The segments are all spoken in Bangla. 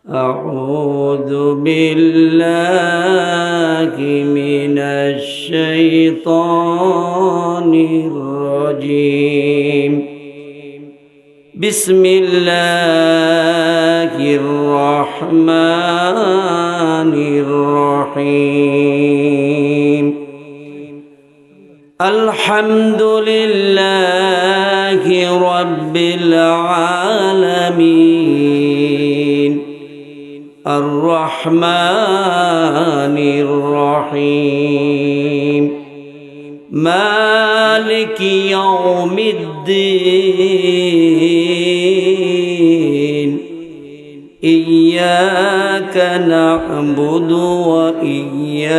أعوذ بالله من الشيطان الرجيم بسم الله الرحمن الرحيم الحمد لله رب العالمين الرحمن الرحيم مالك يوم الدين إياك نعبد وإياك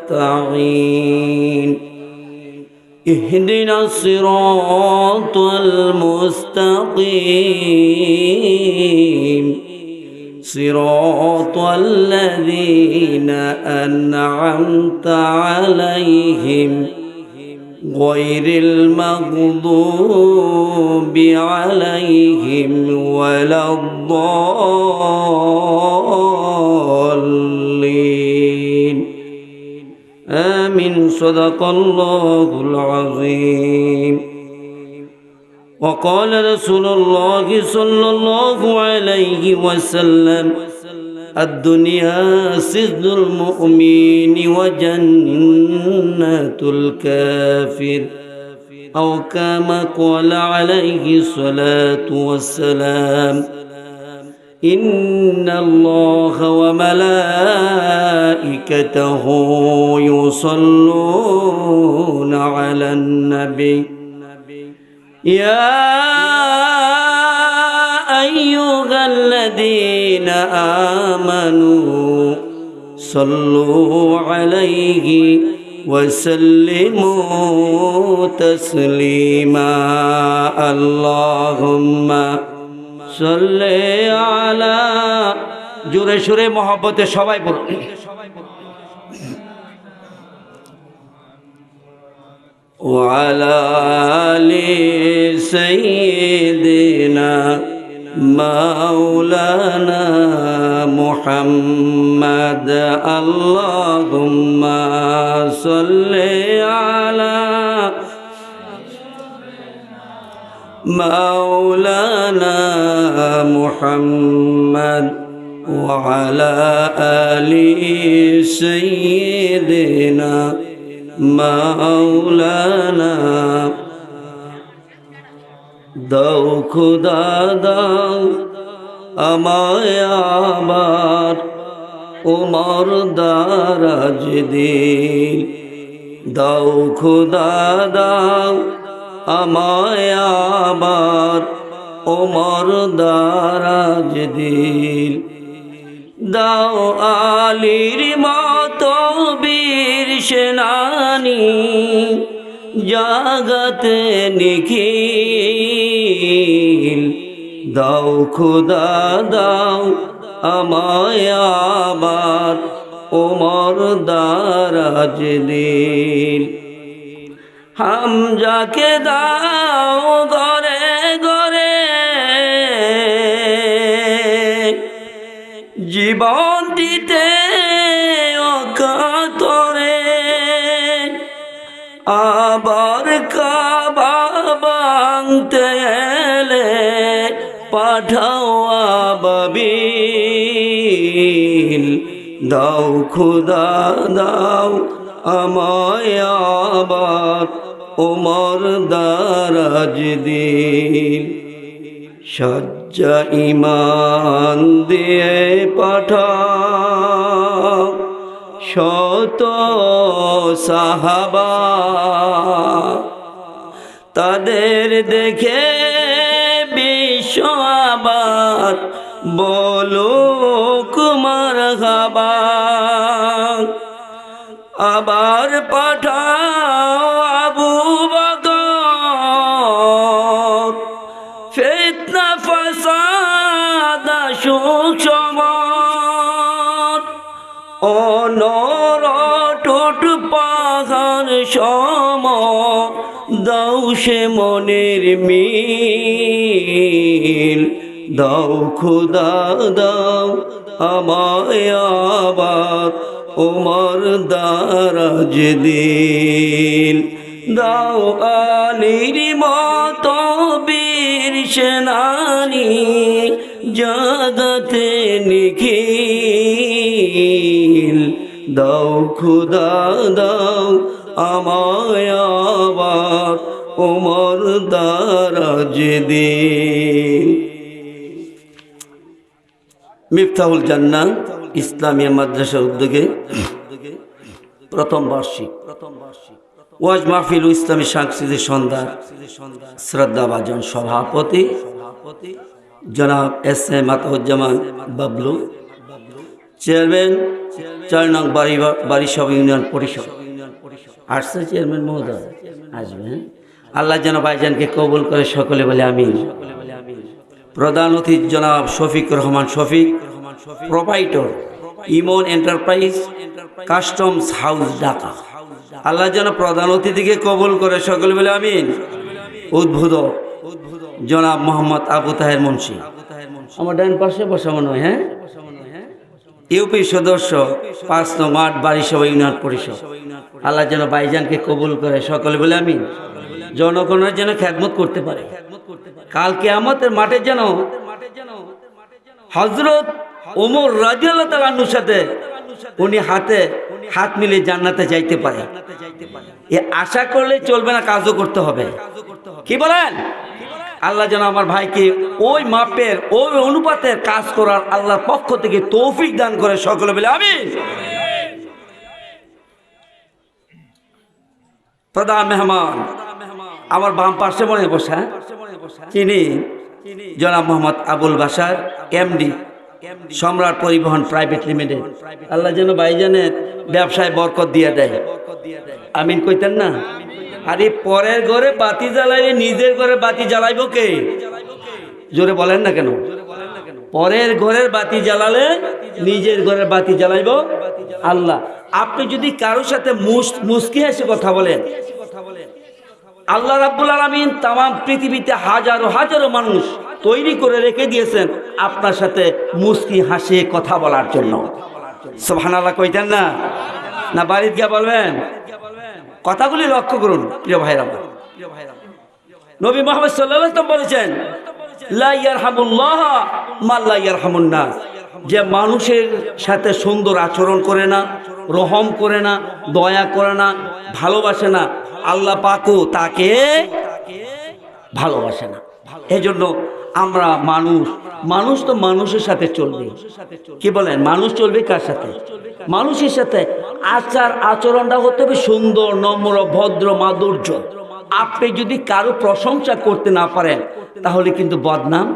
نستعين اهدنا الصراط المستقيم صراط الذين أنعمت عليهم غير المغضوب عليهم ولا الضالين آمين صدق الله العظيم وقال رسول الله صلى الله عليه وسلم الدنيا سجن المؤمن وجنة الكافر أو كما قال عليه الصلاة والسلام إن الله وملائكته يصلون على النبي يا أيها الذين آمنوا صلوا عليه وسلموا تسليما اللهم صل على জোরে সুরে মহব্বতে সবাই বলুন وعلى آل سيدنا مولانا محمد اللهم صل على مولانا محمد وعلى آل سيدنا مولانا দাও খুদা দাও আমায় আবার ওমর দারাজ দিল দাও খুদা দাও আমায় আবার ওমর দারাজ দিল দাও আলীর মতো বীর সেনানী জাগতে নিখিল দাও খুদা দাও আমায় আবার ওমর দারাজ দিল হামজাকে দাও ঘরে ঘরে জীবন দিতে অকাতরে আবার কাবা ভাঙতে এলে পাঠাও আবাবিল দাও খুদা দাও আমায় আবার ওমর দারাজ দিল সজ্জা ইমান দিয়ে পাঠাও শত সাহাবা তাদের দেখে বিশ্ব আবার বলো কুমার হাবা আবার পাঠাও আবু বকর ফিতনা ফাসাদ সুখ অনরটুট পাহাড় সম দাও সে মনের মিল দাও খুদা দাও আমায় আবার ওমর দারাজ দিল, দাও আলীর মতো বীর সেনানি জগতে নিখিল, দাও খুদা দাও আমায় আবার ওমর দারাজ দিল। মিফতাহুল জান্নাহ ইসলামিয়া মাদ্রাসা উদ্যোগে প্রথম বার্ষিক ওয়াজ মাহফিল ও ইসলামী সাংস্কৃতিক সন্ধ্যা শ্রদ্ধাভাজন সভাপতি জনাব এস এ মাতাহুজ্জামান বাবলু, চেয়ারম্যান 4 নং বারিশাব ইউনিয়ন পরিষদ। আসছে চেয়ারম্যান মহোদয়, আসবেন। আল্লাহ যেন ভাইজানকে কবুল করে সকলে বলে আমিন। প্রধান অতিথি জনাব শফিক রহমান শফিক, প্রোপাইটর ইমন এন্টারপ্রাইজ কাস্টমস হাউস ঢাকা। আল্লাহ যেন প্রধান অতিথিকে কবুল করে সকলে বলে আমিন। উদ্বোধক জনাব মোহাম্মদ আবু তাহের মুন্সি, আমার ডান পাশে বসা মনে হয়, হ্যাঁ, ইউপি সদস্য 5 নং ওয়ার্ড বারিশাব ইউনিয়ন পরিষদ। আল্লাহ যেন ভাইজানকে কবুল করে সকলে বলে আমিন। জনগণের যেন খেদমত করতে পারে, কাল কিয়ামতের মাঠে যেন হযরত ওমর রাদিয়াল্লাহু তাআলা আনহুর সাথে উনি হাতে হাত মিলে জান্নাতে যাইতে পারে। এ আশা করলে চলবে না, কাজও করতে হবে। কি বলেন? আল্লাহ যেন আমার ভাইকে ওই মাপের ওই অনুপাতের কাজ করার আল্লাহর পক্ষ থেকে তৌফিক দান করে সকলে বলে আমিন। প্রধান মেহমান আমার বাম পাশে মনে বসা, তিনি জনাব মোহাম্মদ আবুল বাশার এমডি, সম্রাট পরিবহন প্রাইভেট লিমিটেড। আল্লাহ যেন ভাইজানের ব্যবসায় বরকত দিয়ে দেয়, আমিন কইতেন না? আরে পরের ঘরে বাতি জ্বালাইলে নিজের ঘরে বাতি জ্বালাইব কে? জোরে বলেন না কেন? পরের ঘরের বাতি জ্বালালে নিজের ঘরের বাতি জ্বালাইব আল্লাহ। আপনি যদি কারোর সাথে মুস্কি হেসে কথা বলেন, আল্লাহ রাব্বুল আলামিন তামাম পৃথিবীতে হাজারো হাজারো মানুষ তৈরি করে রেখে দিয়েছেন আপনার সাথে মুস্কি হাসে কথা বলার জন্য। সুবহানাল্লাহ কইতেন না? না বাড়িতে গিয়ে বলবেন? কথাগুলি লক্ষ্য করুন প্রিয় ভাইরা। নবী মুহাম্মদ সাল্লাল্লাহু আলাইহি ওয়াসাল্লাম বলেছেন, লা ইয়ারহামুল্লাহ মান লা ইয়ারহামুন নাস, যে মানুষের সাথে সুন্দর আচরণ করে না, রহম করে না, দয়া করে না, ভালোবাসে না, আল্লাহ পাকও তাকে ভালোবাসে না। এজন্য আমরা মানুষ তো মানুষের সাথে চলবে। কি বলেন? মানুষ চলবে কার সাথে? মানুষের সাথে। আচরণটা হতে হবে সুন্দর, নম্র, ভদ্র, মাধুর্য। আপনি যদি কারো প্রশংসা করতে না পারেন তাহলে কিন্তু বদনাম।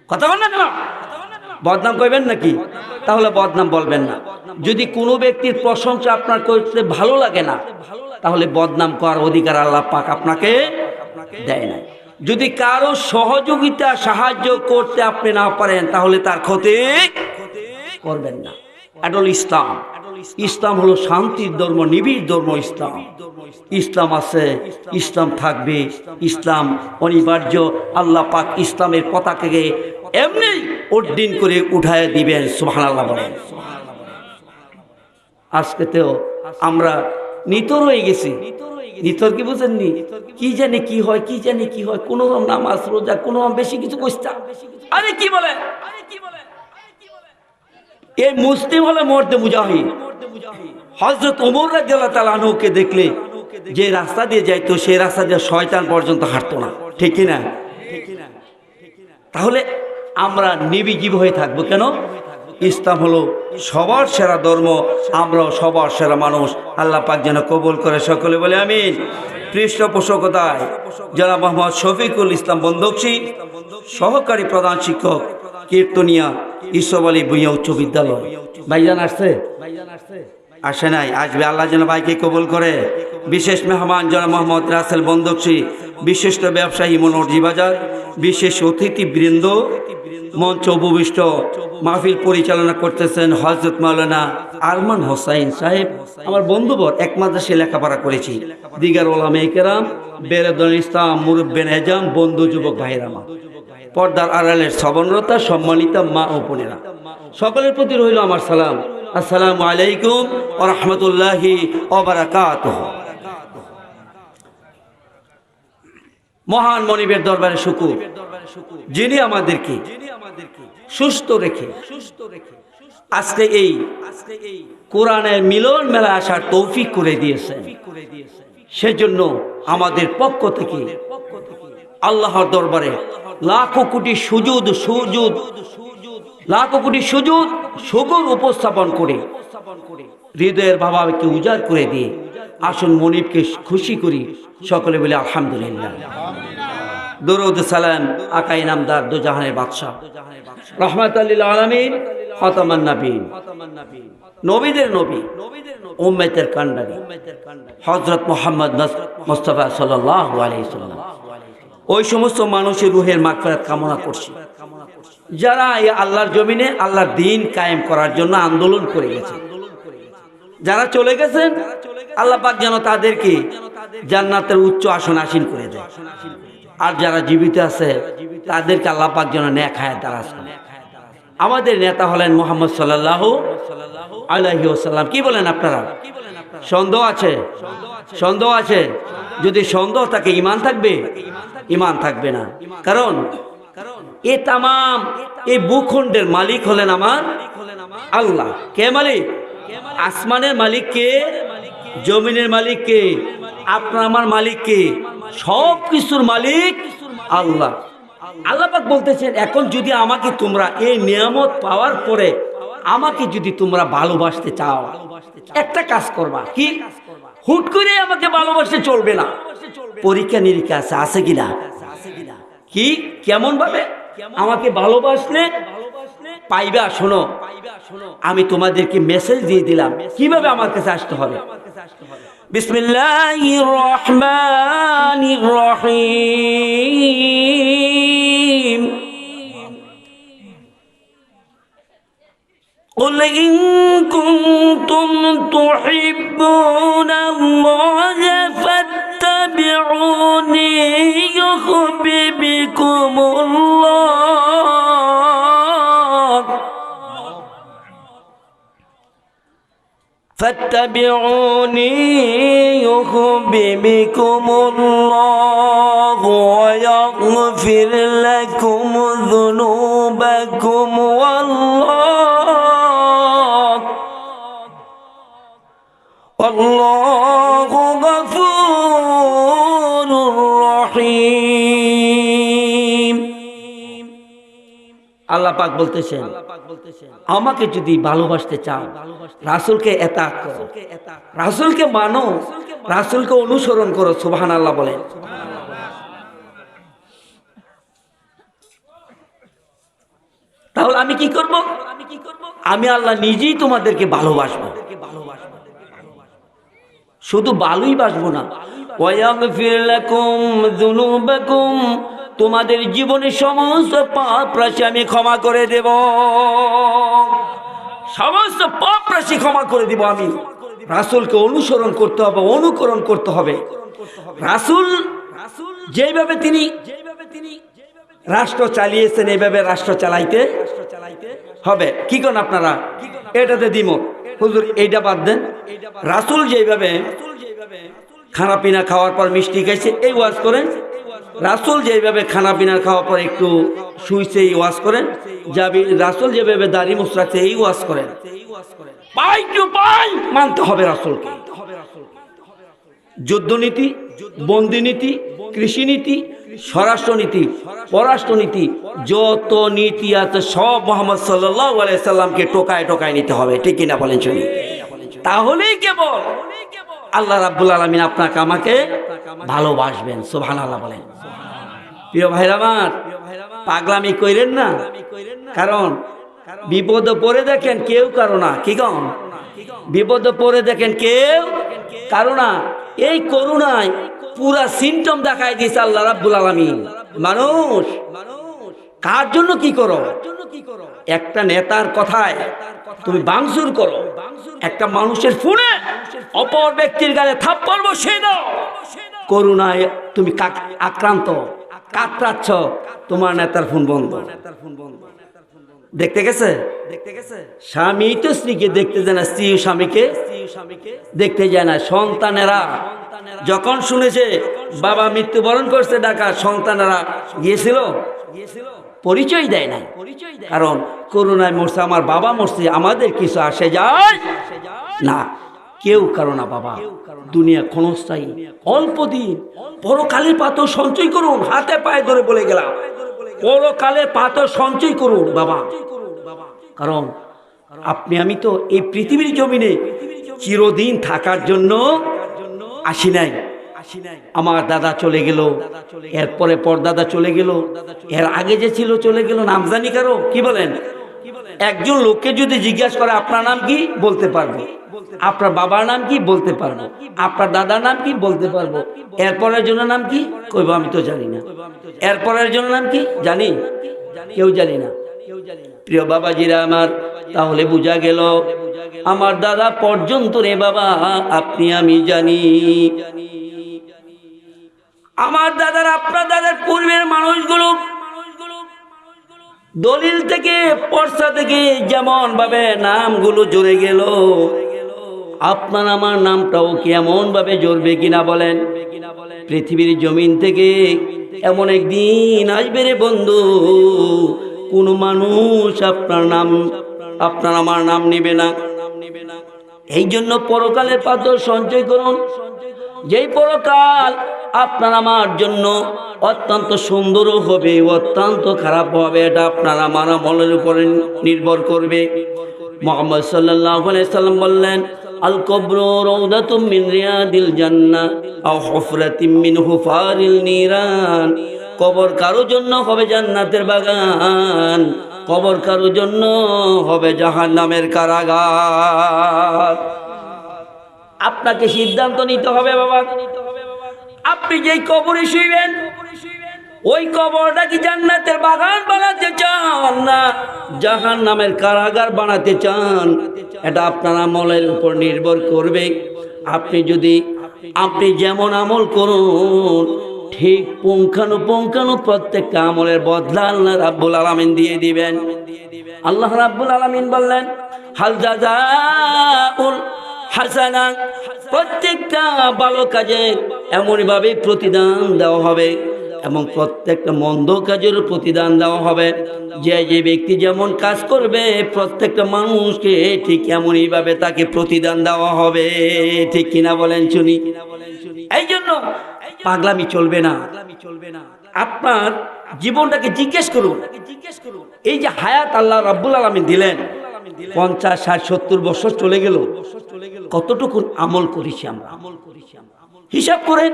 কথা বলেন না? বদনাম কইবেন নাকি? তাহলে বদনাম বলবেন না। যদি কোনো ব্যক্তির প্রশংসা আপনার করতে ভালো লাগে না তাহলে বদনাম করার অধিকার আল্লাহ পাক আপনাকে দেয় না। যদি কারো সহযোগিতা সাহায্য করতে আপনি না পারেন তাহলে তার ক্ষতি করবেন না। এডল ইসলাম হলো শান্তির ধর্ম, নিবিড় ধর্ম। ইসলাম আছে, ইসলাম থাকবে, ইসলাম অনিবার্য। আল্লাহ পাক ইসলামের পতাকাকে এমনি উড্ডীন করে উঠায় দিবেন। সুবহানাল্লাহ বলেন। আজকে তো আমরা নিতর হয়ে গেছি। নিতর কি বুঝেননি? কি জানি কি হয়, কি জানি কি হয়, কোনো নামাজ রোজা কোনো বেশি কিছু কইতা। আরে কি বলে? এই মুসলিম হলে মরতে মুজাহিদ। হযরত ওমর রাদিয়াল্লাহু তাআলা আনহুকে দেখলে যে রাস্তা দিয়ে যাইতো সেই রাস্তা দিয়ে শয়তান পর্যন্ত হাঁটতো না, ঠিক কি না? তাহলে আমরা নির্জীব হয়ে থাকবো কেন? ইসলাম হলো সবার সেরা ধর্ম, আমরাও সবার সেরা মানুষ। আল্লাহ পাক যেন কবুল করে সকলে বলে আমিন। পৃষ্ঠপোষকতায় জনাব মোহাম্মদ শফিকুল ইসলাম বন্দকশী, সহকারী প্রধান শিক্ষক কীর্তনিয়া ইসব আলী ভূঁইয়া উচ্চ বিদ্যালয়। ভাইজান আসছে? আসে নাই, আসবে। আল্লাহ যেন ভাইকে কবুল করে। বিশেষ মেহমান জনাব মোহাম্মদ রাসেল বন্দকশী, বিশিষ্ট ব্যবসায়ী মনোরজি বাজার, বিশেষ অতিথিবৃন্দ, মঞ্চ উপবিষ্ট মাহফিল পরিচালনা করতেছেন হযরত মাওলানা আরমান হোসাইন সাহেব। আমার বন্ধুবর এক মাদ্রাসায় লেখাপড়া করেছি। দিগার ওলামায়ে কেরাম, বেরেদুল ইসলাম, মুরব্বিয়ান এজাম, বন্ধু যুবক ভাইরা, পর্দার আড়ালের শ্রবণরতা সম্মানিত মা ও বোনেরা, সকলের প্রতি রইল আমার সালাম। আসসালামু আলাইকুম ওয়া রাহমাতুল্লাহি ওয়া বারাকাতুহু। মহান মনিবের দরবারে শুকর, যিনি আমাদেরকে সুস্থ রেখে আজকে এই কোরআনের মিলন মেলা আসার তৌফিক করে দিয়েছেন। সেজন্য আমাদের পক্ষ থেকে আল্লাহর দরবারে লাখো কোটি সুজুদ শুকর উপস্থাপন করে হৃদয়ের ভাবাকে উজাড় করে দিয়ে আসুন মনিবকে খুশি করি। সকলে বলে আলহামদুলিল্লাহ। দরুদ সালাম আকা ইনামদার দু জাহানের বাদশাহ রাহমাতাল লিল আলামিন খাতামান নবীন, নবীদের নবী, উম্মতের কান্ডারি হযরত মুহাম্মদ মুস্তাফা সাল্লাল্লাহু আলাইহি সাল্লাম, ওই সমস্ত মানুষের রূহের মাগফিরাত কামনা করছি যারা এই আল্লাহর জমিনে আল্লাহর দ্বীন কায়েম করার জন্য আন্দোলন করে গেছে। যারা চলে গেছেন আল্লাহ পাক যেন তাদেরকে জান্নাতের উচ্চ আসন আসীন করে দেয়, আর যারা জীবিত আছে তাদেরকে আল্লাহ পাক যেন নেক হায়াত দারাজ করে। আমাদের নেতা হলেন মুহাম্মদ সাল্লাল্লাহু আলাইহি ওয়াসাল্লাম। কি বলেন আপনারা? সন্দেহ আছে? সন্দেহ আছে? যদি সন্দেহ থাকে ঈমান থাকবে? ঈমান থাকবে না। কারণ এ তামাম এই ভূখণ্ডের মালিক হলেন আমার আল্লাহ। কে মালিক? আসমানের মালিক কে? জমিনের মালিক কে? আপনার আমার মালিক কে? সব কিছুর মালিক আল্লাহ। আল্লাহ পাক বলতেছেন, এখন যদি আমাকে তোমরা এই নিয়ামত পাওয়ার পরে আমাকে যদি তোমরা ভালোবাসতে চাও, একটা কাজ করবা। কি? হুট করে আমাকে ভালোবাসতে চলবে না, পরীক্ষা নিরীক্ষা আছে কিনা। কি? কেমন ভাবে আমাকে ভালোবাসলে পাইবা? শোনো, আমি তোমাদেরকে মেসেজ দিয়ে দিলাম কিভাবে আমার কাছে আসতে হবে। বিসমিল্লাহির রহমানির রহিম। قل إن كنتم تحبون الله فاتبعوني يحببكم الله فاتبعوني يحببكم الله ويغفر لكم ذنوبكم والله غفور رحيم। আল্লাহ পাক বলতেছেন, আমাকে যদি ভালোবাসতে চাও রাসূলকে এতাত করো, রাসূলকে মানো, রাসূলকে অনুসরণ করো। সুবহানাল্লাহ বলেন। তাহলে আমি কি করব? আমি আল্লাহ নিজেই তোমাদেরকে ভালোবাসবো। শুধু ভালোই বাসবো না, ওয়াগফির লাকুম যুনুবাকুম, তোমাদের জীবনের সমস্ত পাপ রাশি আমি ক্ষমা করে দেব। সমস্ত পাপ রাশি ক্ষমা করে দিব আমি। রাসূলকে অনুসরণ করতে হবে, অনুকরণ করতে হবে। রাসূল যেভাবে তিনি রাষ্ট্র চালিয়েছেন এইভাবে রাষ্ট্র চালাইতে হবে। কি করেন আপনারা? এটাতে দ্বিমত, হুজুর এইটা বাদ দেন। রাসূল যেভাবে খানা পিনা খাওয়ার পর মিষ্টি খাইছে এই ওয়াজ করেন, রাসূল যেভাবে খানা পিনা খাওয়ার পর একটু শুইছে এই ওয়াজ করেন, যাবি রাসূল যেভাবে দাড়ি মুছ রাখছে এই ওয়াজ করেন। পাই টু পাই মানতে হবে রাসূলকে। যুদ্ধনীতি, বন্দিনীতি, কৃষিনীতি, স্বরাষ্ট্রনীতি, পররাষ্ট্রনীতি, যত নীতি আছে সব মুহাম্মদ সাল্লাল্লাহু আলাইহি সাল্লামকে টোকায় টোকায় নিতে হবে। ঠিক কিনা বলেন শুনি? তাহলেই কেবল আল্লাহ রাব্বুল আলামিন আপনাকে আমাকে ভালোবাসবেন। সুবহানাল্লাহ বলেন। প্রিয় ভাইরা আমার, পাগলামি কইরেন না। কারণ বিপদে পড়ে দেখেন কেউ কারো না। কি কন? বিপদে পড়ে দেখেন কেউ কারো না। এই করুণায় পুরা সিমটম দেখায় দিয়েছে আল্লাহ রাব্বুল আলামিন। মানুষ কার জন্য কি করো? একটা নেতার কথায় তুমি ভাঙচুর করো, একটা মানুষের ফোনে অপর ব্যক্তির গায়ে থাপ্পড় বসিয়ে দাও। করুণায় তুমি আক্রান্ত, কাতরাচ্ছ, তোমার নেতার ফোন বন্ধ। দেখতে গেছে স্বামী তো স্ত্রীকে দেখতে যায় না, স্ত্রী স্বামীকে দেখতে যায় না। সন্তানেরা যখন শুনেছে বাবা মৃত্যুবরণ করছে ঢাকা, সন্তানেরা গিয়েছিল, পরিচয় দেয় নাই। কারণ করোনায় মরছে আমার বাবা, মরছে, আমাদের কিছু আসে যায় না, কেউ কারো না। বাবা, দুনিয়া ক্ষণস্থায়ী, অল্প দিন, পরকালের পাথর সঞ্চয় করুন। হাতে পায়ে ধরে বলে গেলাম, পরকালের পাথর সঞ্চয় করুন বাবা। কারণ আপনি আমি তো এই পৃথিবীর জমিনে চিরদিন থাকার জন্য আসি নাই। আমার দাদা চলে গেল, এরপরে পরদাদা চলে গেল, এর আগে যে ছিল চলে গেল, নাম জানি কারো? কি বলেন? একজন লোককে যদি জিজ্ঞাসা করে আপনার নাম কি, বলতে পারবো। আপনার বাবার নাম কি, বলতে পারবো। আপনার দাদার নাম কি, বলতে পারবো। এরপরের জন্য নাম কি কইব, আমি তো জানি না। এরপরের জন্য নাম কি জানি? কেউ জানি না। প্রিয় বাবাজিরা আমার, তাহলে বোঝা গেল আমার দাদা পর্যন্ত রে বাবা আপনি আমি জানি। আমার দাদার, আপনার দাদার পূর্বের মানুষগুলো দলিল থেকে, পর্চা থেকে যেমন ভাবে নামগুলো জড়ে গেল, আপনার আমার নামটাও কি এমন ভাবে জড়বে কিনা বলেন? পৃথিবীর জমিন থেকে এমন একদিন আসবে রে বন্ধু, কোন মানুষ আপনার আমার নাম নিবে না। এই জন্য পরকালের পাথর সঞ্চয় করুন। যেই পরকাল আপনার আমার জন্য অত্যন্ত সুন্দরও হবে, অত্যন্ত খারাপ হবে, এটা আপনার আমার আমলের উপরে নির্ভর করবে। মুহাম্মদ সাল্লাল্লাহু আলাইহি সাল্লাম বললেন, আল কবরু রাউদাতুম মিন রিয়াদিল জান্নাহ আও হুফরাতিম মিন হুফারিল নিরান। কবর কারো জন্য হবে জান্নাতের বাগান, কবর কারো জন্য হবে জাহান্নামের কারাগার। আপনাকে সিদ্ধান্ত নিতে হবে বাবা, আপনি যেই কবরে শুইবেন ওই কবরটা কি জান্নাতের বাগান বানাতে চান না জাহান্নামের কারাগার বানাতে চান? এটা আপনার আমলের উপর নির্ভর করবে। আপনি যেমন আমল করুন, ঠিক পুঙ্খানুপুঙ্খানু প্রত্যেকটা আমলের বদলা আল্লাহ রাব্বুল আলামিন দিয়ে দিবেন। আল্লাহ রাব্বুল আলামিন বললেন, হাল জাযাউল হাসানা, প্রত্যেকটা ভালো কাজে এমনভাবে প্রতিদান দেওয়া হবে এবং প্রত্যেকটা মন্দ কাজের প্রতিদান দেওয়া হবে। যে যে ব্যক্তি যেমন কাজ করবে প্রত্যেকটা মানুষকে ঠিক এমনইভাবে তাকে প্রতিদান দেওয়া হবে। ঠিক কিনা বলেন শুনি? এই জন্য পাগলামি চলবে না। আপনার জীবনটাকে জিজ্ঞেস করুন। এই যে হায়াত আল্লাহ রাব্বুল আলামিন দিলেন, 50, 60, 70 বছর চলে গেল, কতটুকু আমল করেছি আমরা? হিসাব করেন।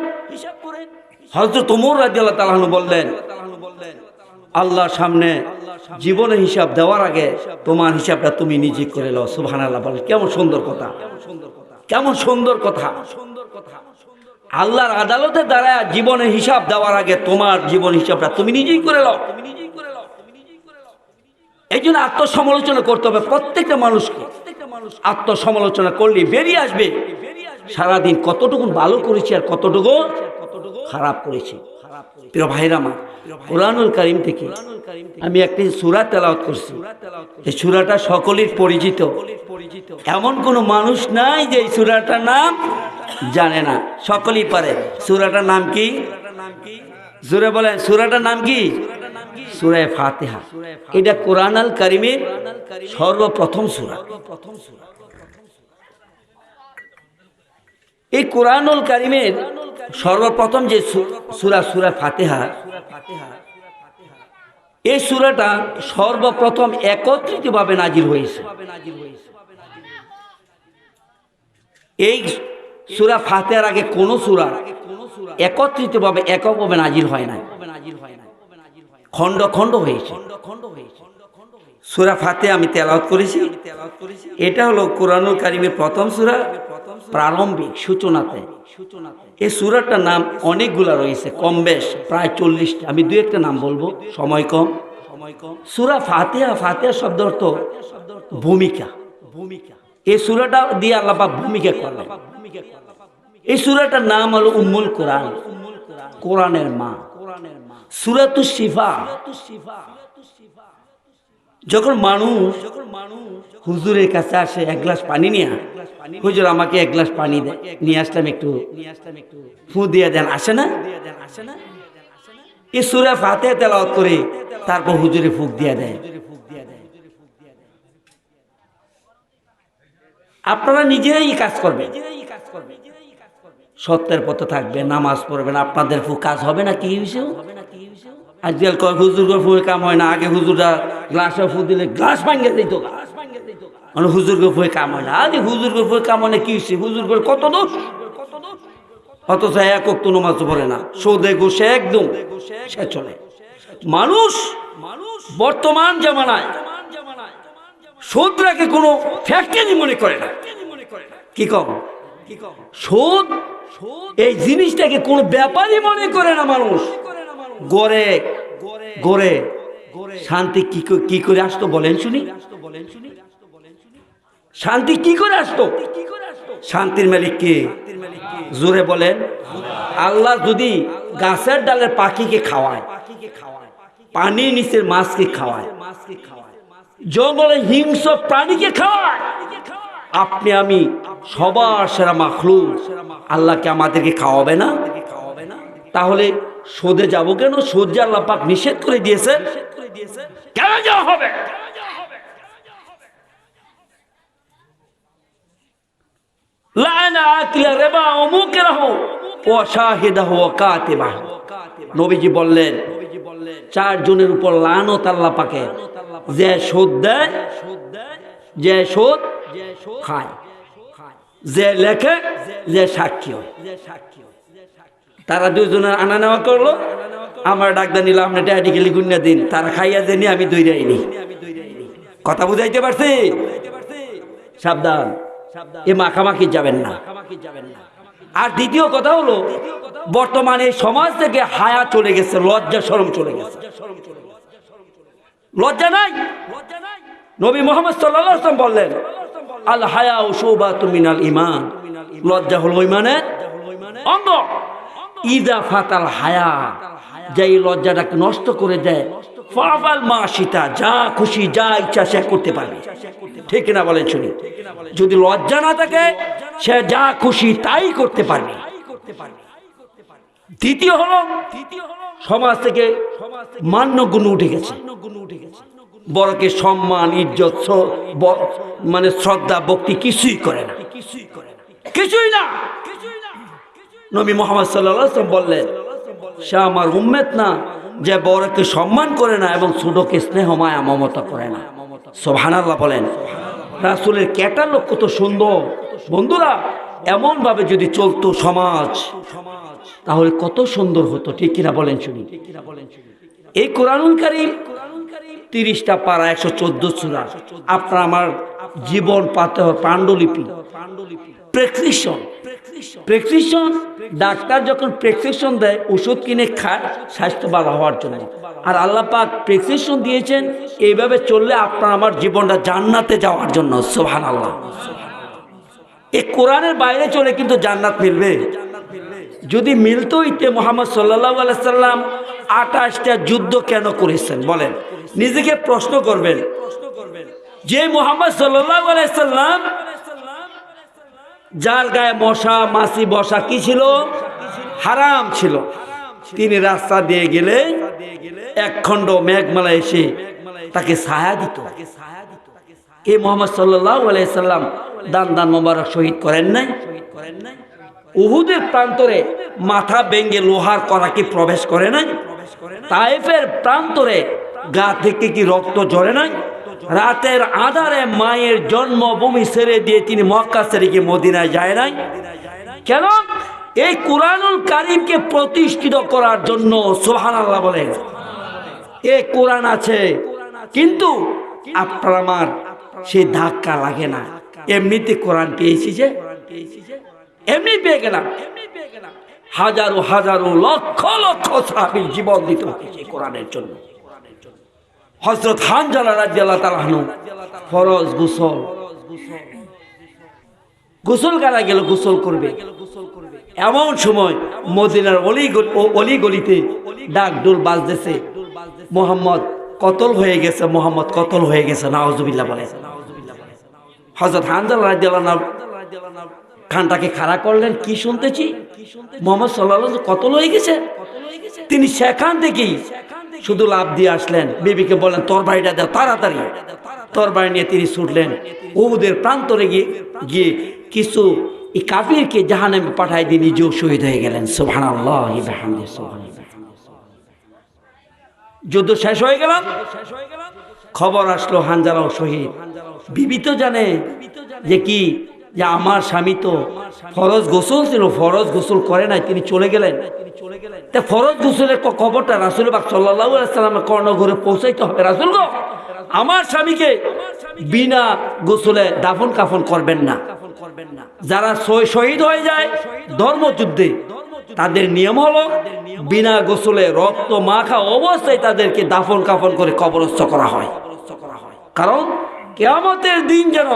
হযরত ওমর রাদিয়াল্লাহু তাআলা আনহু বললেন, আল্লাহর সামনে জীবনের হিসাব দেওয়ার আগে তোমার হিসাবটা তুমি নিজে করে নাও। সুবহানাল্লাহ বলেন। কেমন সুন্দর কথা, কেমন সুন্দর কথা। আল্লাহর আদালতে দাঁড়ায় জীবনের হিসাব দেওয়ার আগে তোমার জীবন হিসাবটা তুমি নিজেই করে নাও। এই জন্য আত্মসমালোচনা করতে হবে প্রত্যেকটা মানুষকে। আত্মসমালোচনা করলে বেরিয়ে আসবে সারাদিন কতটুকু ভালো করেছি আর কতটুকু খারাপ করেছি। প্রিয় ভাইরা আমার, কোরআনুল কারীম থেকে আমি একটি সূরা তেলাওয়াত করছি। এই সূরাটা সকলের পরিচিত, এমন কোনো মানুষ নাই যে এই সূরাটার নাম জানে না, সকলেই পারে। সূরাটার নাম কি? জোরে বলেন, সূরাটার নাম কি? সূরা ফাতিহা। এটা কোরআনুল কারীমের সর্বপ্রথম সূরা। এই কোরআনুল কারীমের সর্বপ্রথম যে সূরা, সূরা ফাতিহা, এই সূরাটা সর্বপ্রথম একত্রিতভাবে নাজিল হয়েছে। এই সূরা ফাতিহার আগে কোন সূরা একত্রিতভাবে এককভাবে নাজিল হয় না, খণ্ড খণ্ড হয়েছে। সূরা ফাতিহা আমি তেলাওয়াত করেছি। এটা হলো কোরআনুল কারীমের প্রথম সূরা, প্রারম্ভিক সূচনাতে। এই সূরাটার নাম অনেকগুলা রয়েছে, কম বেশ প্রায় 40টা। আমি দু একটা নাম বলবো, সময় কম। সূরা ফাতিহা, ফাতিহা শব্দ অর্থ ভূমিকা। এই সূরাটা দিয়ে আল্লাহ পাক ভূমিকা করলেন। এই সূরাটার নাম হলো উম্মুল কোরআন, কোরআনের মা। সূরাতুশ শিফা। যখন মানুষ হুজুরের কাছে আসে এক গ্লাস পানি নিয়ে, হুজুর আমাকে এক গ্লাস পানি নিয়ে আসলাম, একটু ফু দিয়ে দেন, আসে না? এই সূরা ফাতিহা তেলাওয়াত করে তারপর হুজুরে ফুক দিয়ে দেয়। আপনারা নিজেরাই কাজ করবেন, সত্যের পথে থাকবেন, নামাজ পড়বেন, আপনাদের ফু কাজ হবে না। কি হয়েছে আজকাল কয় হুজুর ফুয়ে কাম হয় না, আগে হুজুররা গ্লাসে ফু দিলে গ্লাস ভাঙে দিত, মানে হুজুর ফুয়ে কাম হয় না। আরে হুজুর ফুয়ে কাম হয় না, কি হয়েছে? হুজুর কত দোষ, অথচ এক ওয়াক্ত নামাজ পড়ে না, সোদে ঘুষে একদম সে চলে। মানুষ বর্তমান জামানায় সুদটাকে কোনো ফ্যাক্টরি মনে করে না। কি কম সুদ এই জিনিসটাকে কোনো ব্যাপারই মনে করে না মানুষ। গড়ে গড়ে শান্তি কি করে আসতো বলেন শুনি? শান্তি কি করে আসতো? শান্তির মালিক কে? জোরে বলেন। আল্লাহ যদি গাছের ডালের পাখিকে খাওয়ায়, পানির নিচের মাছকে খাওয়ায়, জঙ্গলে হিংস্র প্রাণীকে খাওয়ায়, আপনি আমি সবার সেরা মাখলুক আল্লাহকে আমাদেরকে খাওয়াবে না? তাহলে সোদে যাব কেন? সোদ যে আল্লাহ পাক নিষেধ করে দিয়েছে, কেন যাওয়া হবে? নবীজি বললেন চারজনের উপর লানত আল্লাহ পাকের, যে সুদ দেয়, যে সুদ খায়, যে লেখে, যে সাক্ষী হয়। তারা দুজনের আনা নেওয়া করলো, আমার ডাক্তার নিলাম, আপনি ডেডিকেলি গুন্না দিন, তারা খাইয়া দেনি, আমি দইরাইনি। কথা বুঝাইতে পারছি? সাবধান, এ মাখামাখি যাবেন না। আর দ্বিতীয় কথা হলো, বর্তমানে সমাজ থেকে হায়া চলে গেছে, লজ্জা শরম চলে গেছে। লজ্জা নাই। নবী মুহাম্মদ সাল্লাল্লাহু আলাইহি ওয়াসাল্লাম বললেন, আল হায়াউ শুবাতুম মিনাল ঈমান, লজ্জা হলো ঈমানের অঙ্গ। ইযা ফাতাল হায়া, যেই লজ্জাটাকে নষ্ট করে দেয়, ফাফাল মাশিতা, যা খুশি যা ইচ্ছা সে করতে পারবে। ঠিক না বলেন শুনি? যদি লজ্জা না থাকে, সে যা খুশি তাই করতে পারবে। দ্বিতীয় হলো, সমাজ থেকে মান্য গুণ উঠে গেছে। বড়কে সম্মান, ইজ্জত, মানে শ্রদ্ধা, ভক্তি কিছুই করে না, কিছুই না। নবী মুহাম্মদ সাল্লাল্লাহু আলাইহি ওয়াসাল্লাম বললেন, সে আমার উম্মত না যে বড়কে সম্মান করে না এবং ছোটকে স্নেহ মায়া মমতা করে না। সুবহানাল্লাহ বলেন। রাসূলের ক্যাটালগ কত সুন্দর। বন্ধুরা, এমন ভাবে যদি চলতো সমাজ, তাহলে কত সুন্দর হতো। ঠিক কিনা বলেন শুনি? এই কোরআনুল কারীম 30টা পারা, 114 সূরা, আপনার আমার জীবন পাতে হয় পাণ্ডুলিপি, প্রেসক্রিপশন। ডাক্তার যখন প্রেসক্রিপশন দেয়, ওষুধ কিনে খায় স্বাস্থ্য ভালো হওয়ার জন্য। আর আল্লাহ পাক প্রেসক্রিপশন দিয়েছেন এইভাবে চললে আপনার আমার জীবনটা জান্নাতে যাওয়ার জন্য। সুবহানাল্লাহ। এই কোরআনের বাইরে চলে কিন্তু জান্নাত মিলবে? যদি মিলতো, ইতে মুহাম্মদ সাল্লাল্লাহু আলাইহি সাল্লাম 28টা যুদ্ধ কেন করেছেন বলেন? নিজেকে প্রশ্ন করবেন। যে মুহাম্মদ সাল্লাল্লাহু আলাইহি সাল্লাম, যার গায়ে মশা মাছি বসা কি ছিল? হারাম ছিল। তিনি রাস্তা দিয়ে গেলে এক খণ্ড মেঘমালা এসে তাকে ছায়া দিত। এই মুহাম্মদ সাল্লাল্লাহু আলাইহি সাল্লাম দান মোবারক শহীদ করেন নাই? উহুদের প্রান্তরে মাথা ভেঙে লোহার কড়াকে প্রবেশ করে নাই? তায়েফের প্রান্তরে গা থেকে কি রক্ত ঝরে নাই? রাতের আঁধারে মায়ের জন্মভূমি ছেড়ে দিয়ে তিনি মক্কা ছেড়ে গিয়ে মদিনায় যায় নাই? কেন? এই কোরআনুল কারীমকে প্রতিষ্ঠিত করার জন্য। সুবহানাল্লাহ বলেন। এই কোরআন আছে, কিন্তু আপনার আমার সেই ধাক্কা লাগে না। এমনিতে কোরআন পেয়েছি, যে এমনি পেয়ে গেলাম। হাজারো হাজারো লক্ষ লক্ষ সাহাবীর জীবন দিতে হয়েছে কোরআনের জন্য। হযরত হানজালা রাদিয়াল্লাহু তাআলা আনহু ফরজ গোসল করা গেল, গোসল করবে, এমন সময় মদিনার অলিগলিতে ডাক ডোল বাজতেছে, মোহাম্মদ কতল হয়ে গেছে, মোহাম্মদ কতল হয়ে গেছে, নাউজুবিল্লাহ বলে। হযরত হানজালা রাদিয়াল্লাহু আনহু খানটাকে খাড়া করলেন, কি শুনতেছি, মোহাম্মদ সাল্লাল্লাহু আলাইহি ওয়াসাল্লাম কতল হয়ে গেছে। তিনি সেখান থেকেই শুধু লাফ দিয়ে আসলেন, বিবিকে বললেন তরবারিটা দাও তাড়াতাড়ি। তরবারি নিয়ে তিনি ছুটলেন, উহুদের প্রান্তরে গিয়ে কিছু এই কাফিরকে জাহান্নামে পাঠায় দিয়ে নিজেও শহীদ হয়ে গেলেন। সুবহানাল্লাহি ওয়া বিহামদিহি, সুবহানাল্লাহ। যুদ্ধ শেষ হয়ে গেল, খবর আসলো হানজালাও শহীদ। বিবি তো জানে যে কি, যে আমার স্বামী তো ফরজ গোসল ছিল, ফরজ গোসল করে নাই, তিনি চলে গেলেন। তা ফরজ গোসলের খবরটা রাসূল পাক সাল্লাল্লাহু আলাইহি ওয়াসাল্লামের কর্ণগরে পৌঁছাইতে হবে। রাসূল গো, আমার স্বামীকে বিনা গোসলে দাফন কাফন করবেন না। যারা শহীদ হয়ে যায় ধর্মযুদ্ধে, তাদের নিয়ম হলো বিনা গোসলে রক্ত মাখা অবস্থায় তাদেরকে দাফন কাফন করে কবরস্থ করা হয়। কারণ কিয়ামতের দিন যেন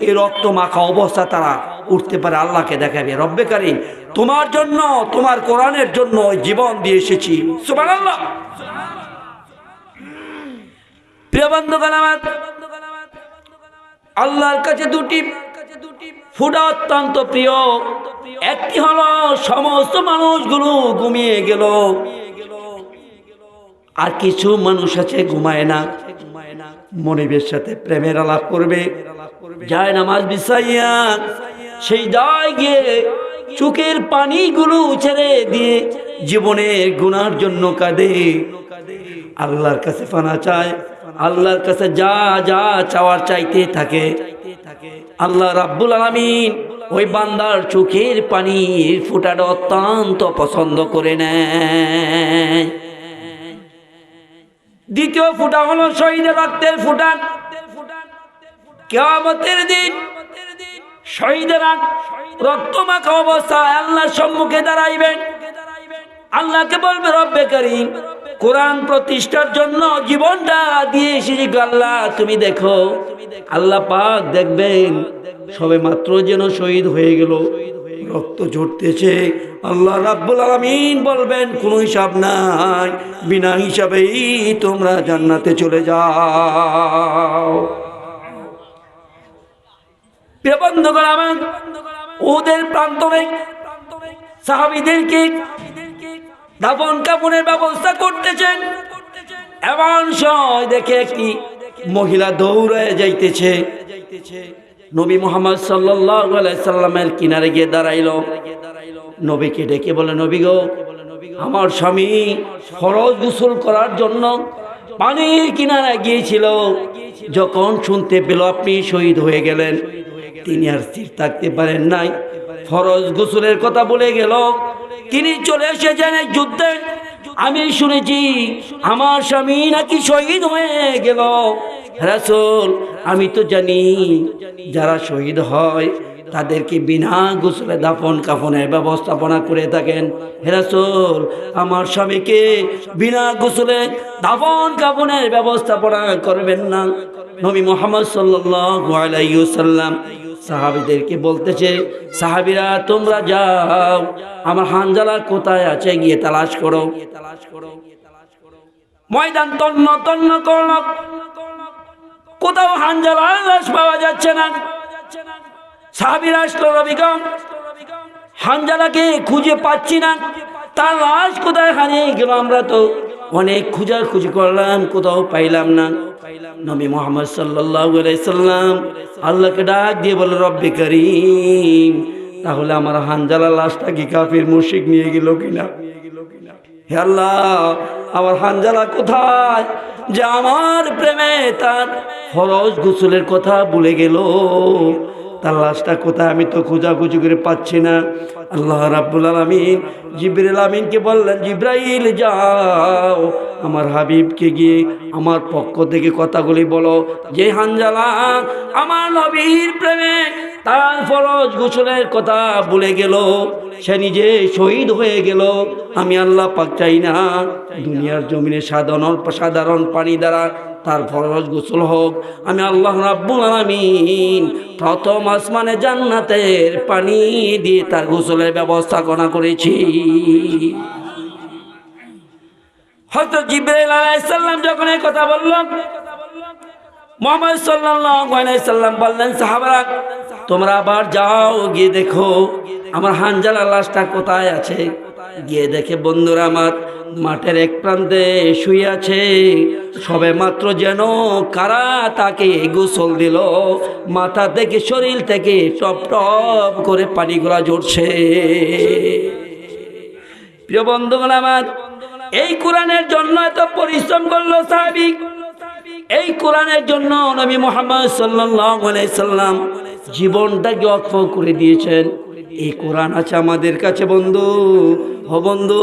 এই রক্ত মাখা অবস্থা তারা উঠতে পারে, আল্লাহকে দেখাবে, রব্বে কারীম তোমার জন্য, তোমার কোরআনের জন্য জীবন দিয়ে এসেছি। সুবহানাল্লাহ। প্রিয় বন্ধুগণ আমার, আল্লাহর কাছে দুটি ফুটা অত্যন্ত প্রিয়। একটি হলো সমস্ত মানুষগুলো ঘুমিয়ে গেল, আর কিছু মানুষ আছে ঘুমায় না, মনিবের সাথে প্রেমের আলাপ করবে, যায় নামাজ বিছাইয়া সেই দায় গিয়ে চোখের পানিগুলো ছেড়ে দিয়ে জীবনের গুনার জন্য কাঁদে, আল্লাহর কাছে পানা চায়, আল্লাহর কাছে যা যা চাওয়ার চাইতে থাকে। আল্লাহ রাব্বুল আলামিন ওই বান্দার চোখের পানির ফোঁটাটা অত্যন্ত পছন্দ করে নেয়। দ্বিতীয় ফোঁটা হলো শহীদের রক্তের ফোঁটা। কিয়ামতের দিন শহীদেরা রক্তমাখা অবস্থায় আল্লাহর সম্মুখে দাঁড়াইবেন, আল্লাহকে বলবে রব্বে কারীম কোরআন প্রতিষ্ঠার জন্য জীবনটা দিয়ে এসেছি, আল্লাহ তুমি দেখো। আল্লাহ পাক দেখবেন সবে মাত্র যেন শহীদ হয়ে গেল, রক্ত ঝরতেছে। আল্লাহ রাব্বুল আলামিন বলবেন কোনো হিসাব নাই, বিনা হিসাবেই তোমরা জান্নাতে চলে যাও। প্রিয় বন্ধুগণ আমার, ওদের প্রান্তরে সাহাবীদেরকে দাফন কাফনের ব্যবস্থা করতেছেন। এমন সময় দেখে একটি মহিলা দৌড়ে যাইতেছে, নবী মুহাম্মদ সাল্লাল্লাহু আলাইহি সাল্লামের কিনারে গিয়ে দাঁড়াইলো। নবীকে ডেকে বলে, নবী গো, আমার স্বামী ফরজ গোসল করার জন্য পানির কিনারে গিয়েছিল, যখন শুনতে পেল আপনি শহীদ হয়ে গেলেন, তিনি আর স্থির থাকতে পারেন নাই, ফরজ গোসলের কথা বলে গেল, তিনি চলে এসেছেন এই যুদ্ধে। আমি শুনেছি আমার স্বামী নাকি শহীদ হয়ে গেল। রাসূল, আমি তো জানি যারা শহীদ হয় তাদেরকে বিনা গোসলে দাফন কাফনের ব্যবস্থাপনা করে থাকেন। হে রাসূল, আমার স্বামীকে বিনা গোসলে দাফন কাফনের ব্যবস্থাপনা করবেন না। নবী মুহাম্মদ সাল্লাল্লাহু আলাইহি ওয়াসাল্লাম সাহাবীদেরকে বলতেছে, সাহাবীরা তোমরা যাও, আমার হানজালা কোথায় আছে গিয়ে তালাশ করো। ময়দান তন্ন তন্ন করল, কোথাও হানজালার লাশ পাওয়া যাচ্ছে না। সাহাবীরা আসলো, নবী গো, হানজালাকে খুঁজে পাচ্ছি না, তার লাশ কোথায় হারিয়ে গেল, আমরা তো অনেক খোঁজাখুঁজি করলাম, কোথাও পাইলাম না। নবী মুহাম্মদ সাল্লাল্লাহু আলাইহি সাল্লাম আল্লাহকে ডাক দিয়ে বলে, রব্বে কারীম তাহলে আমার হানজালার লাশটা কি কাফির মুশরিক নিয়ে গেল কিনা? হে আল্লাহ, আমার হানজালা কোথায় যে আমার প্রেমে তার ফরজ গোসলের কথা ভুলে গেল, তার লাশটা কোথায় আমি তো খোঁজাখুঁজি করে পাচ্ছি না। আল্লাহ রাব্বুল আলামিন জিবরিল আমিনকে বললেন, জিবরাইল যাও আমার হাবিবকে গিয়ে আমার পক্ষ থেকে কথাগুলি বলো, যে হানজালা আমার নবীর প্রেমে তার ফরজ গোসলের কথা ভুলে গেল, সে নিজে শহীদ হয়ে গেল। আমি আল্লাহ পাক চাই না দুনিয়ার জমিনে সাধারণ পানি দ্বারা তার ফরজ গোসল হোক, আমি আল্লাহ রাব্বুল আলামিন প্রথম আসমানে জান্নাতের পানি দিয়ে তার গোসলের রাসূলের ব্যবস্থা করেছি। হযরত জিবরাইল আলাইহিস সালাম যখন এই কথা বললেন, মুহাম্মদ সাল্লাল্লাহু আলাইহি সাল্লাম বললেন, সাহাবারা তোমরা আবার যাও, গিয়ে দেখো আমার হানজালার লাশটা কোথায় আছে। গিয়ে দেখে বন্ধুরা আমার মাঠের এক প্রান্তে শুয়ে আছে। সবে মাত্র যেন কারা তাকে গোসল দিল, মাথা থেকে শরীর থেকে টপ টপ করে পানিগুলা ঝরছে। প্রিয় বন্ধুগণ আমার, এই কোরআনের জন্য এত পরিশ্রম করলো সাহাবী। এই কোরআনের জন্য নবী মুহাম্মদ সাল্লাল্লাহু আলাইহি সাল্লাম জীবনটাকে ওয়াকফ করে দিয়েছেন। এই কোরআন আছে আমাদের কাছে বন্ধু। ও বন্ধু,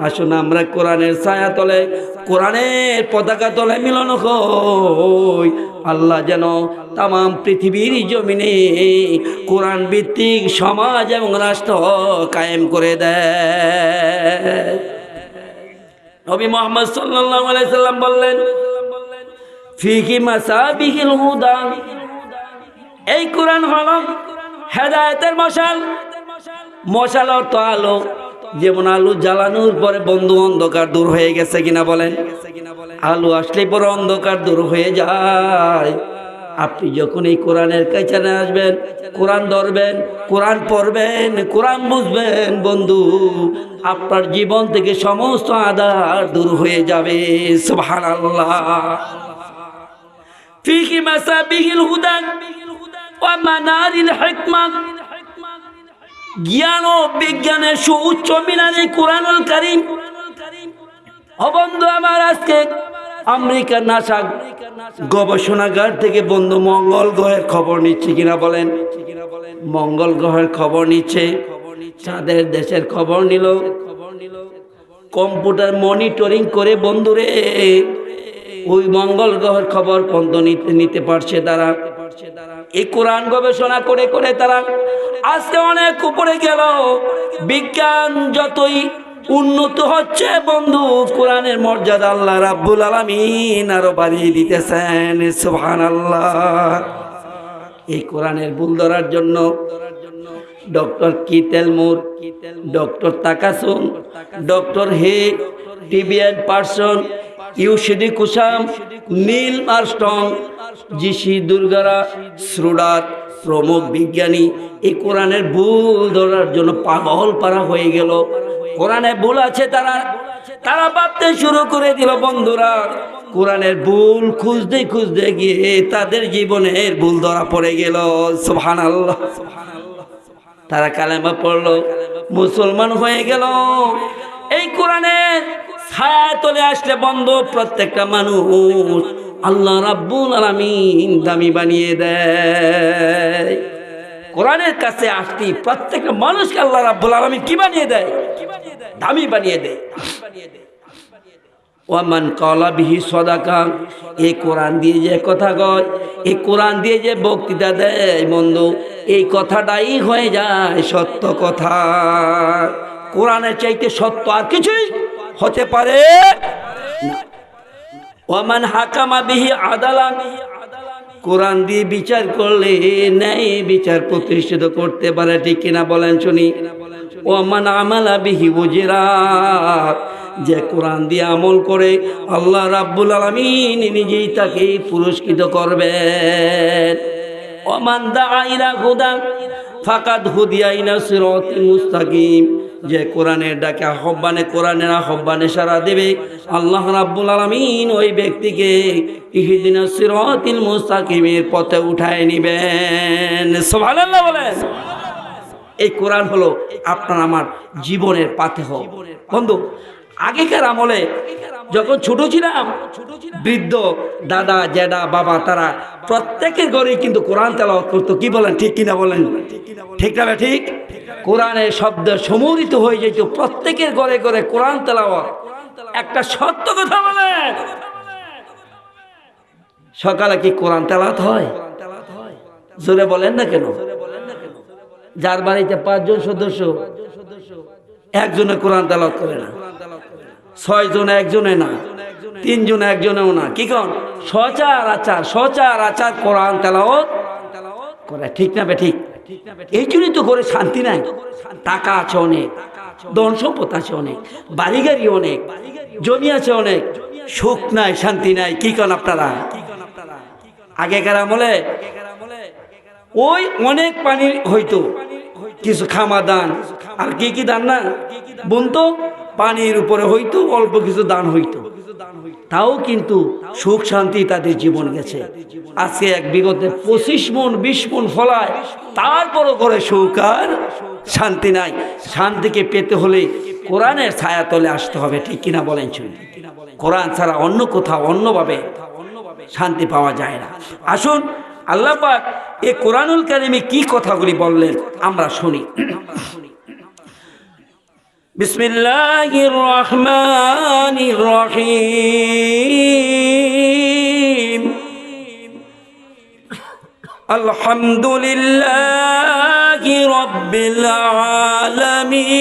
আসুন আমরা কোরআনের ছায়া তলে, কোরআনের পতাকা তলে মিলন হই। আল্লাহ যেন তাম পৃথিবীর জমিনে কোরআন ভিত্তিক সমাজ এবং রাষ্ট্র কায়েম করে দেয়। নবী মুহাম্মদ সাল্লাল্লাহু আলাইহি সাল্লাম বললেন, ফিহি মাসাবিহিল হুদা, এই কোরআন হলো হেদায়েতের মশাল। মশাল অর্থ আলো। যেমন আলো জ্বালানোর পরে বন্ধু অন্ধকার দূর হয়ে গেছে কিনা বলেন? আলো আসলে পরে অন্ধকার দূর হয়ে যায়। আপনি যখন এই কোরআনের কাছে আসবেন, কোরআন ধরবেন, কোরআন পড়বেন, কোরআন বুঝবেন বন্ধু, আপনার জীবন থেকে সমস্ত আঁধার দূর হয়ে যাবে। সুবহানাল্লাহ। ফিহি মাসাবিহিল হুদা ওয়া মানারিল হিকমা, জ্ঞান ও বিজ্ঞানের সুউচ্চ মিনারে কোরআনুল কারীম। ও বন্ধু আমার, আজকে আমেরিকার নাসা গবেষণাগার থেকে বন্ধু মঙ্গল গ্রহের খবর নিচ্ছে কিনা বলেন? মঙ্গল গ্রহের খবর নিচ্ছে, চাঁদের দেশের খবর নিল, কম্পিউটার মনিটরিং করে বন্ধুরে ওই মঙ্গল গ্রহের খবর পর্যন্ত নিতে পারছে তারা। এই কোরআন গবেষণা করে করে তারা আজকে অনেক উপরে গেল। বিজ্ঞান যতই উন্নত হচ্ছে বন্ধু, কোরআনের মর্যাদা আল্লাহ রাব্বুল আলামিন আরো বাড়িয়ে দিতেছেন। সুবহানাল্লাহ। এই কোরআনের ভুল ধরার জন্য ডক্টর কিতেলমুর, ডক্টর তাকাসুন, ডক্টর হে, টিবিএন পার্সন, ইউসিডি কুসাম, নীল আর্মস্ট্রং, জিসি দুর্গারা, শ্রুডার প্রমুখ বিজ্ঞানী এই কোরআনের ভুল ধরার জন্য পাগল পারা হয়ে গেল। কোরআনে ভুল আছে, তারা ভাবতে শুরু করে দিল বন্ধুরা। কোরআনের ভুল খুঁজতে খুঁজতে গিয়ে তাদের জীবনের ভুল ধরা পড়ে গেল। সুবহানাল্লাহ। তারা কালেমা পড়লো, মুসলমান হয়ে গেল। এই কোরআনের ছায়া তলে আসলে বন্ধু প্রত্যেকটা মানুষ আল্লাহ রাব্বুল আলামিন দামি বানিয়ে দেয়। কোরআনের কাছে আসতে প্রত্যেকটা মানুষকে আল্লাহ রাব্বুল আলামিন কি বানিয়ে দেয়? দামি বানিয়ে দেয়। ওয়ামান ক্বালা বিহি সাদাকা, এই কোরআন দিয়ে যে কথা কয়, এই কোরআন দিয়ে যে বক্তৃতা দেয় বন্ধু, এই কথাটাই হয়ে যায় সত্য কথা। কোরআনের চাইতে সত্য আর কিছুই হতে পারে না। ওয়ামান হাকামা বিহি আদালা, কোরআন দিয়ে বিচার করলে ন্যায় বিচার প্রতিষ্ঠিত করতে পারে, ঠিক কিনা বলেন শুনি? ওয়ামান আমালা বিহি উজরা, যে কোরআন দিয়ে আমল করে আল্লাহ রাব্বুল আলামিন নিজেই তাকে পুরস্কৃত করবেন। ওয়ামান দাআ ইলা হুদা ফাকাদ হুদিয়া ইলা সিরাতিল মুস্তাকিম, যে কোরআনের ডাকে আহ্বানে, কোরআনের আহ্বানে সাড়া দেবে আল্লাহ রাব্বুল আলামিন ওই ব্যক্তিকে ইহদিনাস সিরাতিল মুস্তাকিমের পথে উঠায় নেবেন। সুবহানাল্লাহ বলেন। এই কোরআন হলো আপনার আমার জীবনের পাথেয় বন্ধু। আগেকার আমলে যখন ছোট ছিলাম, বৃদ্ধ দাদা জেডা বাবা তারা প্রত্যেকের ঘরেই কিন্তু কোরআন তেলাওয়াত করতো। কি বলেন, ঠিক কিনা বলেন? ঠিক না ঠিক? কোরআনের শব্দ সমুরিত হয়ে যেত প্রত্যেকের ঘরে ঘরে কোরআন তেলাওয়াত। একটা সত্য কথা বলেন, সকালে কি কোরআন তেলাওয়াত হয়? জোরে বলেন না কেন? যার বাড়িতে 5 জন সদস্য, একজনে কোরআন তেলাওয়াত করে না, 6 জন একজনে না, 3 জন একজনেও না। কি কন? সচরাচর কোরআন তেলাওয়াত করে, ঠিক না ঠিক? এই জন্যই তো করে শান্তি নাই। টাকা আছে অনেক, ধন সম্পদ আছে অনেক, বাড়ি গাড়ি অনেক, জমি আছে অনেক, সুখ নাই, শান্তি নাই। কি করেন আপনারা? আগেকার আমলে ওই অনেক পানি হইতো, কিছু খামা দান আর কি দান না বুনতো, পানির উপরে হইতো, অল্প কিছু দান হইতো, তাও কিন্তু সুখ শান্তি তাদের জীবন গেছে। আজকে এক বিগতে 25 মণ 20 মণ ফলায়, তারপরও করে সুখ আর শান্তি নাই। শান্তিকে পেতে হলে কোরআনের ছায়া তলে আসতে হবে, ঠিক কিনা বলেন? কোরআন ছাড়া অন্য কোথাও অন্যভাবে শান্তি পাওয়া যায় না। আসুন আল্লাহ পাক এই কোরআনুল কারীমে কি কথাগুলি বললেন আমরা শুনি। বিসমিল্লাহির রহমানির রহিম। আলহামদুলিল্লাহি রাব্বিল আলামিন।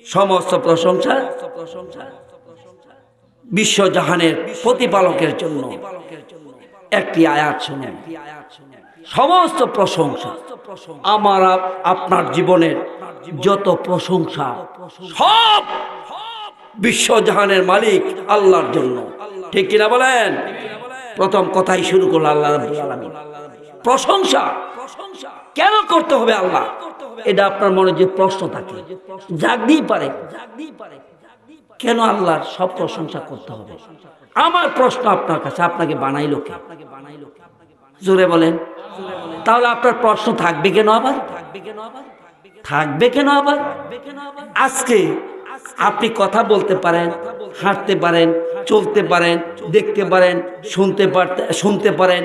সমস্ত প্রশংসা বিশ্বজাহানের প্রতিপালকের জন্য। একটি আয়াত শুনেন, সমস্ত প্রশংসা আমার আপনার জীবনের যত প্রশংসা সব বিশ্বজাহানের মালিক আল্লাহর জন্য, ঠিক কিনা বলেন? প্রথম কথাই শুরু করলো আল্লাহ রাব্বুল আলামিন। প্রশংসা কেন করতে হবে আল্লাহ? এটা আপনার মনে যে প্রশ্ন থাকে জাগতেই পারে, কেন আল্লাহর সব প্রশংসা করতে হবে? আমার প্রশ্ন আপনার কাছে, আপনাকে বানাইলো কে? জোরে বলেন। তাহলে আপনার প্রশ্ন থাকবে কেন আবার? থাকবে কেন আবার? আজকে আপনি কথা বলতে পারেন, হাঁটতে পারেন, চলতে পারেন, দেখতে পারেন, শুনতে পারেন,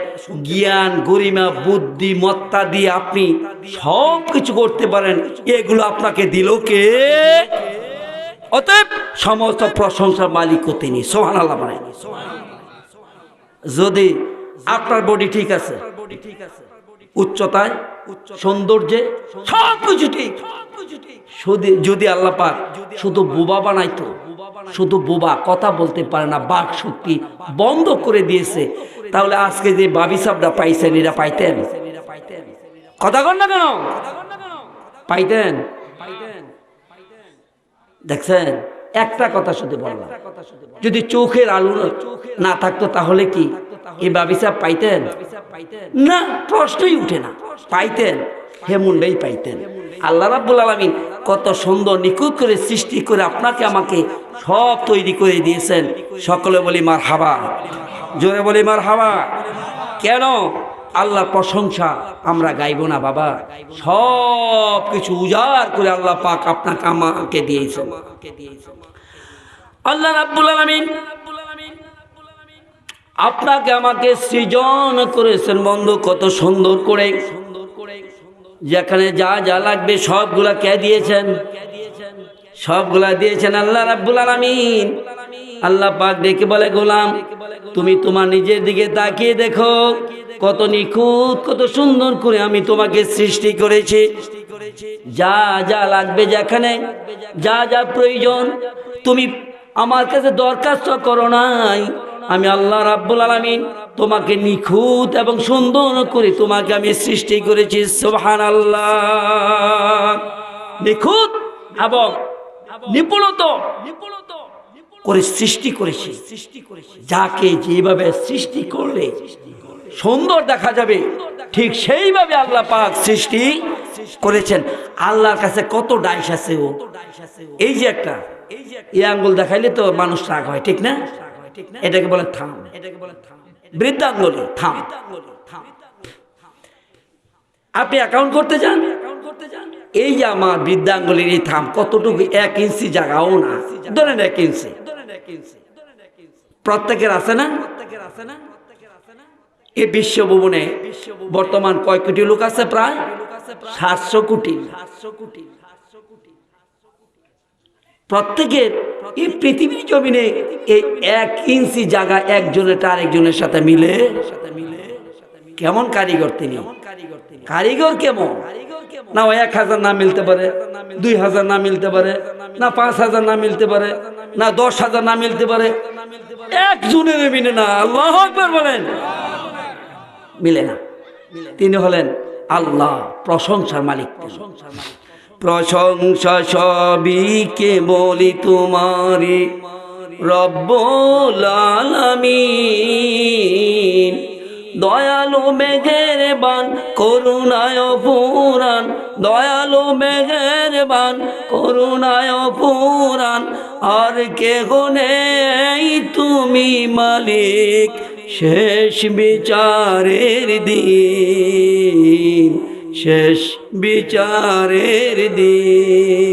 জ্ঞান গরিমা বুদ্ধিমত্তা দিয়ে আপনি সব কিছু করতে পারেন। এগুলো আপনাকে দিল কে? অতএব সমস্ত প্রশংসার মালিকও তিনি। সুবহানাল্লাহ বলেন। যদি আপনার বডি ঠিক আছে, উচ্চতায়, সৌন্দর্যে, সবকিছু ঠিক, যদি আল্লাহ পাক শুধু বোবা বানাইতো, শুধু বোবা, কথা বলতে পারে না, বাক শক্তি বন্ধ করে দিয়েছে, তাহলে আজকে যে বাবি সাবরা পাইছেন এরা পাইতেন? কথা কন না কেন? পাইতেন? দেখছেন, একটা কথা শুধু বললাম, যদি চোখের আলো না থাকতো তাহলে কি এই বাবি সাহেব পাইতেন? না, প্রশ্নই উঠে না। পাইতেন, হেমুন্ডাই পাইতেন। আল্লাহ রাব্বুল আলামিন কত সুন্দর নিখুঁত করে সৃষ্টি করে আপনাকে আমাকে সব তৈরি করে দিয়েছেন। সকলে বলি মারহাবা, জোরে বলি মারহাবা। কেন আল্লাহর প্রশংসা আমরা গাইব না বাবা? সব কিছু উজাড় করে আল্লাহ পাক আপনাকে আমাকে দিয়েছেন। আল্লাহ রাব্বুল আলামিন আপনাকে আমাকে সৃজন করেছেন বন্ধু, কত সুন্দর করে। যেখানে যা যা লাগবে সবগুলা কে দিয়েছেন? সবগুলা দিয়েছেন আল্লাহ রাব্বুল আলামিন। আল্লাহ পাক ডেকে বলে, গোলাম তুমি তোমার নিজের দিকে তাকিয়ে দেখো, কত নিখুঁত, কত সুন্দর করে আমি তোমাকে সৃষ্টি করেছি। যা যা লাগবে, যেখানে যা যা প্রয়োজন, তুমি আমার কাছে দরখাস্ত করো নাই। আমি আল্লাহ রাব্বুল আলামিন তোমাকে নিখুঁত এবং সুন্দর করে তোমাকে আমি সৃষ্টি করেছি। সুবহানাল্লাহ। নিখুঁত এবং নিপুণত করে সৃষ্টি করেছি। যাকে যেভাবে সৃষ্টি করলে সুন্দর দেখা যাবে, ঠিক সেইভাবে আল্লাহ পাক সৃষ্টি করেছেন। আল্লাহর কাছে কত ডাইস আছে। ও এই যে একটা এই আঙ্গুল দেখাইলে তো মানুষ রাগ হয়, ঠিক না? এটাকে বলে থাম, বৃদ্ধাঙ্গুলি, থাম। আপনি অ্যাকাউন্ট করতে যান, এই যে আমার বৃদ্ধাঙ্গুলির এই থাম কতটুকু, 1 ইঞ্চি জায়গাও না, ধরেন 1 ইঞ্চি। প্রত্যেকের আছে না? এই বিশ্বভুবনে বর্তমান কয় কোটি লোক আছে? প্রায় 700 কোটি। প্রত্যেকের এই পৃথিবীর জমিনে এই 1 ইঞ্চি জায়গা একজনের আরেকজনের সাথে মিলে। কেমন কারিগর তিনি! কারিগর কেমন! না 1000 না মিলতে পারে, 2000 না মিলতে পারে, না 5000 না মিলতে পারে, না 10,000 না মিলতে পারে, একজনের মিলে না। আল্লাহু আকবার বলেন। মিলে না। তিনি হলেন আল্লাহ, প্রশংসার মালিক। প্রশংসা সবই কেবলই তোমারই রব্বুল আলামিন। দয়ালু মেঘের বান করুণায় পুরাণ, দয়ালু মেঘের বান করুণায় পুরাণ। আর কেহ নেই তুমি মালিক শেষ বিচারের দিন, শেষ বিচারের দিন।